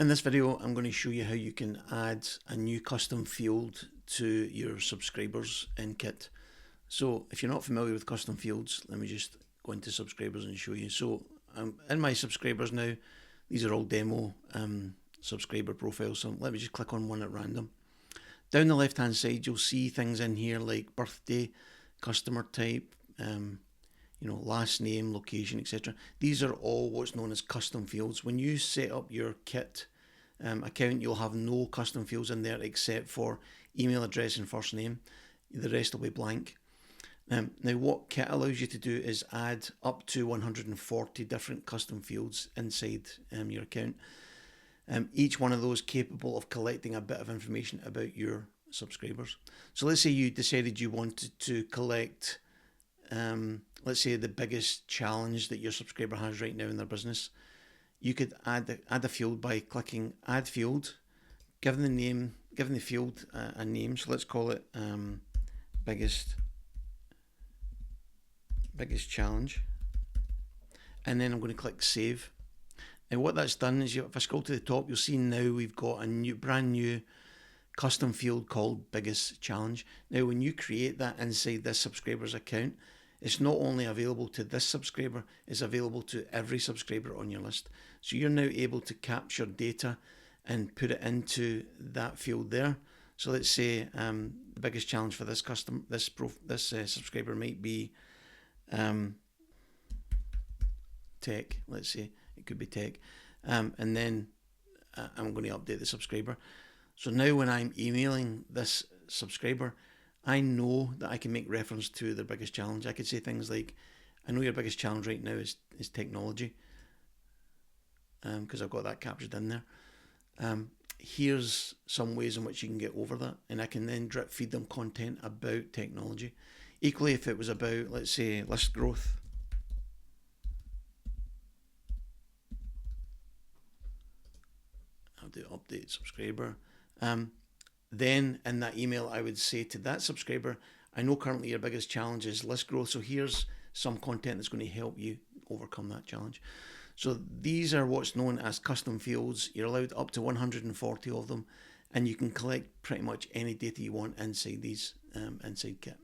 In this video, I'm going to show you how you can add a new custom field to your subscribers in Kit. So if you're not familiar with custom fields, let me just go into subscribers and show you. So in my subscribers now, these are all demo subscriber profiles. So let me just click on one at random. Down the left hand side, you'll see things in here like birthday, customer type, last name, location, etc. These are all what's known as custom fields. When you set up your Kit account, you'll have no custom fields in there except for email address and first name. The rest will be blank. Now what Kit allows you to do is add up to 140 different custom fields inside your account. Each one of those capable of collecting a bit of information about your subscribers. So let's say you decided you wanted to collect let's say the biggest challenge that your subscriber has right now in their business. You could add a field by clicking add field, giving the field a name. So let's call it biggest challenge, and then I'm going to click save. Now what that's done is, if I scroll to the top, you'll see now we've got a brand new custom field called biggest challenge. Now when you create that inside this subscriber's account, it's not only available to this subscriber, it's available to every subscriber on your list. So you're now able to capture data and put it into that field there. So let's say the biggest challenge for this subscriber might be tech. Let's say it could be tech, and then I'm going to update the subscriber. So now when I'm emailing this subscriber, I know that I can make reference to their biggest challenge. I could say things like, I know your biggest challenge right now is technology, because I've got that captured in there. Here's some ways in which you can get over that, and I can then drip feed them content about technology. Equally, if it was about, let's say, list growth, I'll do update subscriber. Then in that email, I would say to that subscriber, I know currently your biggest challenge is list growth, so here's some content that's going to help you overcome that challenge. So these are what's known as custom fields. You're allowed up to 140 of them, and you can collect pretty much any data you want inside these inside Kit.